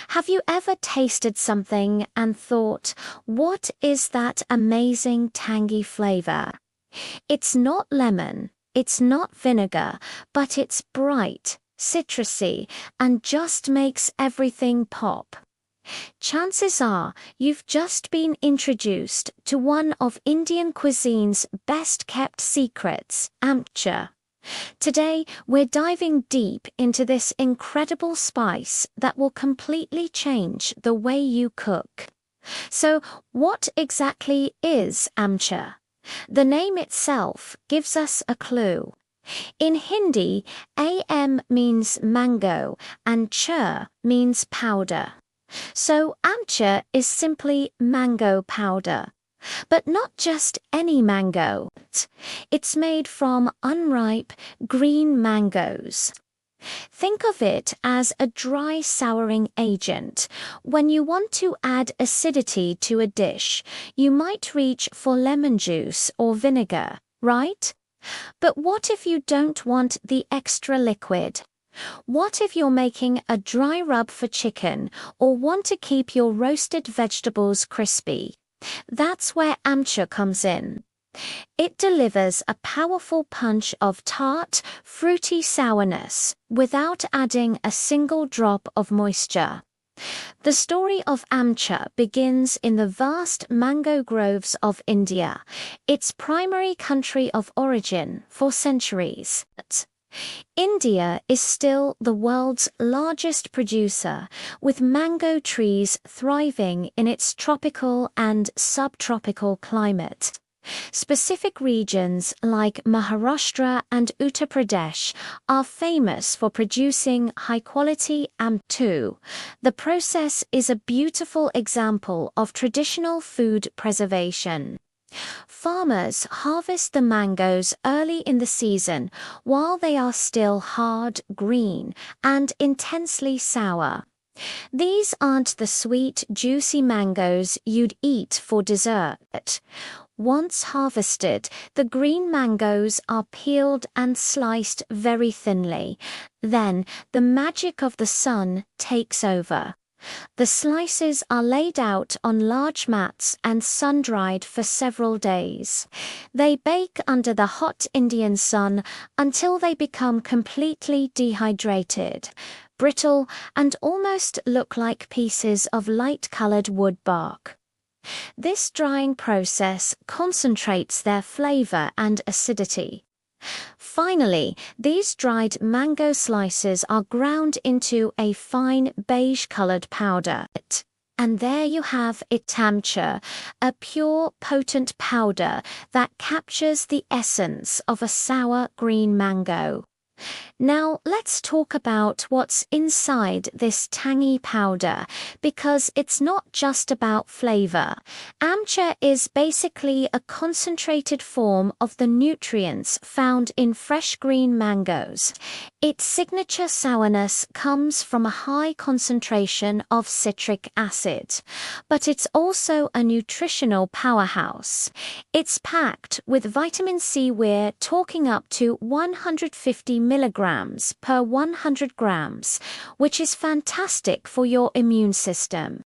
Have you ever tasted something and thought, what is that amazing tangy flavor? It's not lemon, it's not vinegar, but it's bright, citrusy, and just makes everything pop. Chances are you've just been introduced to one of Indian cuisine's best-kept secrets, AMCHUR. Today, we're diving deep into this incredible spice that will completely change the way you cook. So, what exactly is AMCHUR? The name itself gives us a clue. In Hindi, AM means mango and chur means powder. So AMCHUR is simply mango powder. But not just any mango. It's made from unripe green mangoes. Think of it as a dry souring agent. When you want to add acidity to a dish, you might reach for lemon juice or vinegar, right? But what if you don't want the extra liquid? What if you're making a dry rub for chicken or want to keep your roasted vegetables crispy? That's where AMCHUR comes in. It delivers a powerful punch of tart, fruity sourness without adding a single drop of moisture. The story of AMCHUR begins in the vast mango groves of India, its primary country of origin for centuries. India is still the world's largest producer, with mango trees thriving in its tropical and subtropical climate. Specific regions like Maharashtra and Uttar Pradesh are famous for producing high-quality AMCHUR. The process is a beautiful example of traditional food preservation. Farmers harvest the mangoes early in the season while they are still hard, green, and intensely sour. These aren't the sweet, juicy mangoes you'd eat for dessert. Once harvested, the green mangoes are peeled and sliced very thinly. Then, the magic of the sun takes over. The slices are laid out on large mats and sun-dried for several days. They bake under the hot Indian sun until they become completely dehydrated, brittle, and almost look like pieces of light-colored wood bark. This drying process concentrates their flavor and acidity. Finally, these dried mango slices are ground into a fine beige-colored powder. And there you have it, AMCHUR, a pure, potent powder that captures the essence of a sour green mango. Now let's talk about what's inside this tangy powder, because it's not just about flavor. AMCHUR is basically a concentrated form of the nutrients found in fresh green mangoes. Its signature sourness comes from a high concentration of citric acid, but it's also a nutritional powerhouse. It's packed with vitamin C. We're talking up to 150 milligrams per 100 grams, which is fantastic for your immune system.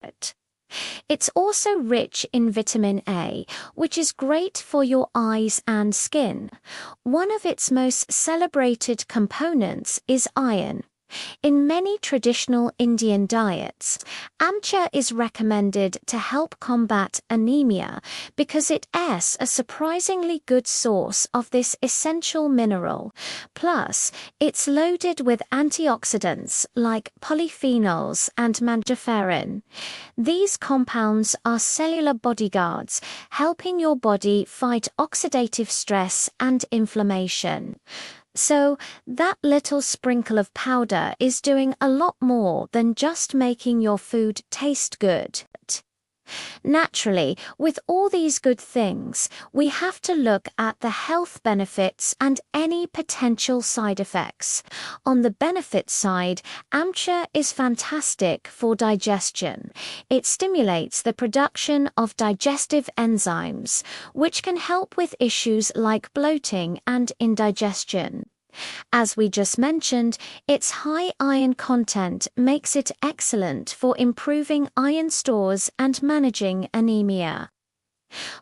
It's also rich in vitamin A, which is great for your eyes and skin. One of its most celebrated components is iron. In many traditional Indian diets, AMCHUR is recommended to help combat anemia because it is a surprisingly good source of this essential mineral. Plus, it's loaded with antioxidants like polyphenols and mandroferin. These compounds are cellular bodyguards, helping your body fight oxidative stress and inflammation. So, that little sprinkle of powder is doing a lot more than just making your food taste good. Naturally, with all these good things, we have to look at the health benefits and any potential side effects. On the benefit side, AMCHUR is fantastic for digestion. It stimulates the production of digestive enzymes, which can help with issues like bloating and indigestion. As we just mentioned, its high iron content makes it excellent for improving iron stores and managing anemia.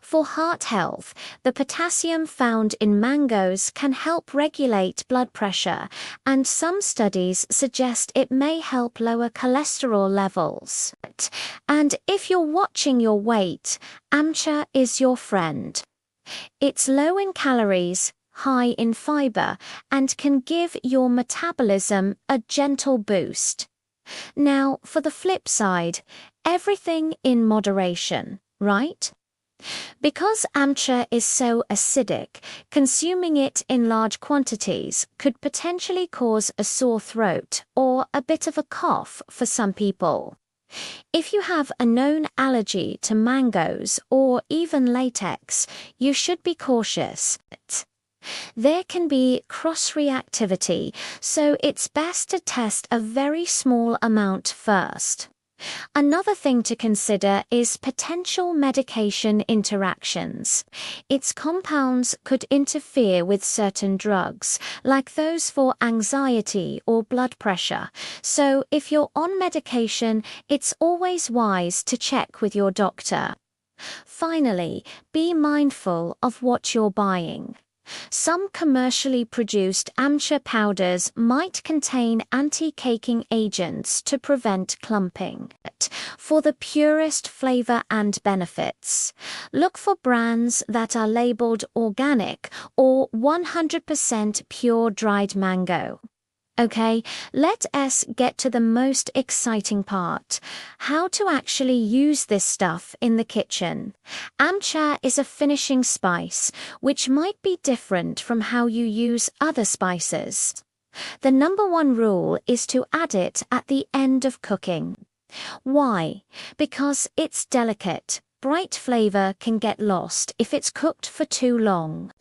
For heart health, the potassium found in mangoes can help regulate blood pressure, and some studies suggest it may help lower cholesterol levels. And if you're watching your weight, AMCHUR is your friend. It's low in calories, high in fiber, and can give your metabolism a gentle boost. Now, for the flip side, everything in moderation, right? Because AMCHUR is so acidic, consuming it in large quantities could potentially cause a sore throat or a bit of a cough for some people. If you have a known allergy to mangoes or even latex, you should be cautious. There can be cross-reactivity, so it's best to test a very small amount first. Another thing to consider is potential medication interactions. Its compounds could interfere with certain drugs, like those for anxiety or blood pressure. So if you're on medication, it's always wise to check with your doctor. Finally, be mindful of what you're buying. Some commercially produced AMCHUR powders might contain anti-caking agents to prevent clumping. For the purest flavor and benefits, look for brands that are labeled organic or 100% pure dried mango. Okay, let us get to the most exciting part: how to actually use this stuff in the kitchen. AMCHUR is a finishing spice, which might be different from how you use other spices. The number one rule is to add it at the end of cooking. Why? Because it's delicate. Bright flavor can get lost if it's cooked for too long.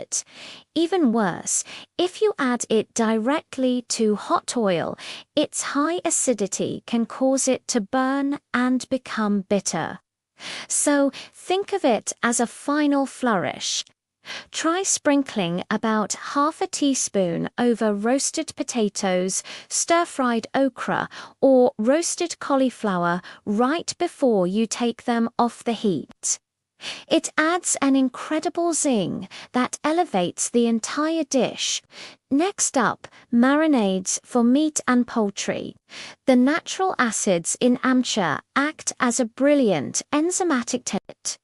Even worse, if you add it directly to hot oil, its high acidity can cause it to burn and become bitter. So think of it as a final flourish. Try sprinkling about half a teaspoon over roasted potatoes, stir-fried okra, or roasted cauliflower right before you take them off the heat. It adds an incredible zing that elevates the entire dish. Next up, marinades for meat and poultry. The natural acids in AMCHUR act as a brilliant enzymatic test.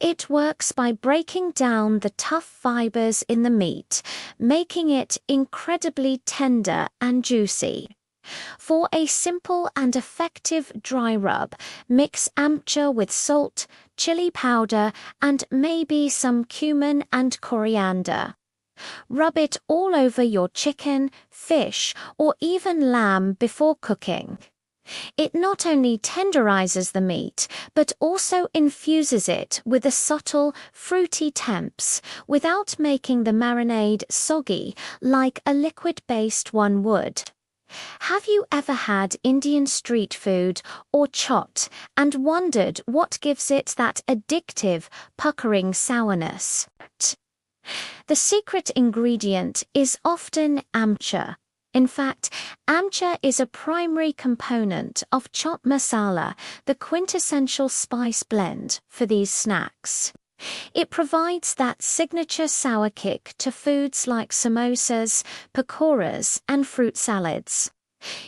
It works by breaking down the tough fibers in the meat, making it incredibly tender and juicy. For a simple and effective dry rub, mix AMCHUR with salt, chili powder, and maybe some cumin and coriander. Rub it all over your chicken, fish, or even lamb before cooking. It not only tenderizes the meat, but also infuses it with a subtle, fruity temps without making the marinade soggy like a liquid-based one would. Have you ever had Indian street food or chaat and wondered what gives it that addictive, puckering sourness? The secret ingredient is often AMCHUR. In fact, AMCHUR is a primary component of chaat masala, the quintessential spice blend for these snacks. It provides that signature sour kick to foods like samosas, pakoras, and fruit salads.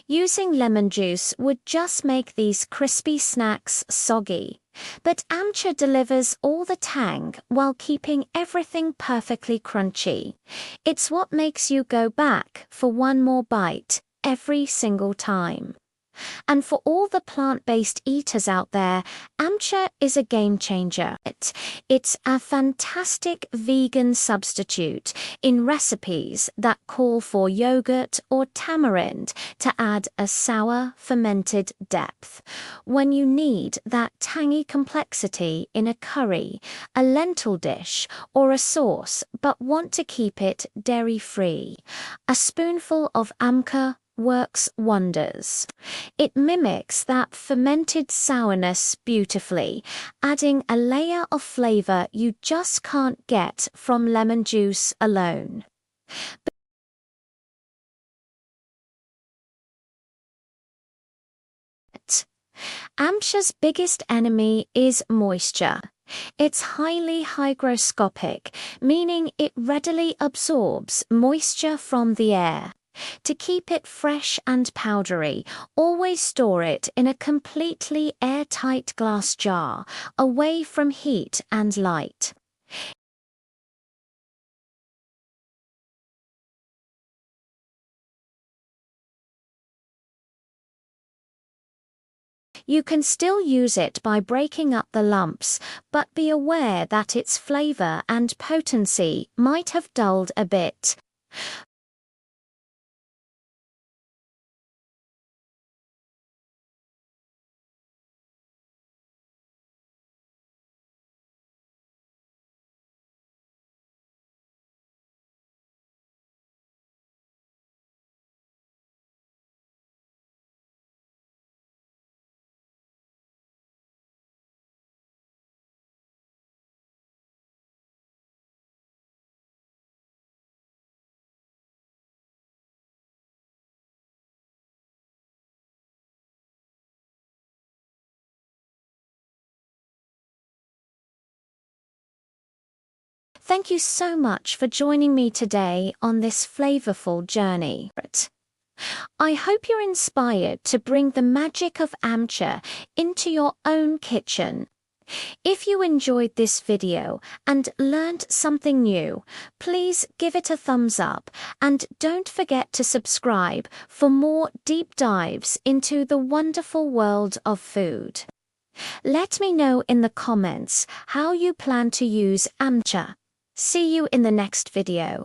Using lemon juice would just make these crispy snacks soggy, but AMCHUR delivers all the tang while keeping everything perfectly crunchy. It's what makes you go back for one more bite every single time. And for all the plant-based eaters out there, AMCHUR is a game changer. It's a fantastic vegan substitute in recipes that call for yogurt or tamarind to add a sour, fermented depth. When you need that tangy complexity in a curry, a lentil dish, or a sauce, but want to keep it dairy-free, a spoonful of AMCHUR works wonders. It mimics that fermented sourness beautifully, adding a layer of flavor you just can't get from lemon juice alone. AMCHUR's biggest enemy is moisture. It's highly hygroscopic, meaning it readily absorbs moisture from the air. To keep it fresh and powdery, always store it in a completely airtight glass jar, away from heat and light. You can still use it by breaking up the lumps, but be aware that its flavor and potency might have dulled a bit. Thank you so much for joining me today on this flavorful journey. I hope you're inspired to bring the magic of AMCHUR into your own kitchen. If you enjoyed this video and learned something new, please give it a thumbs up and don't forget to subscribe for more deep dives into the wonderful world of food. Let me know in the comments how you plan to use AMCHUR. See you in the next video.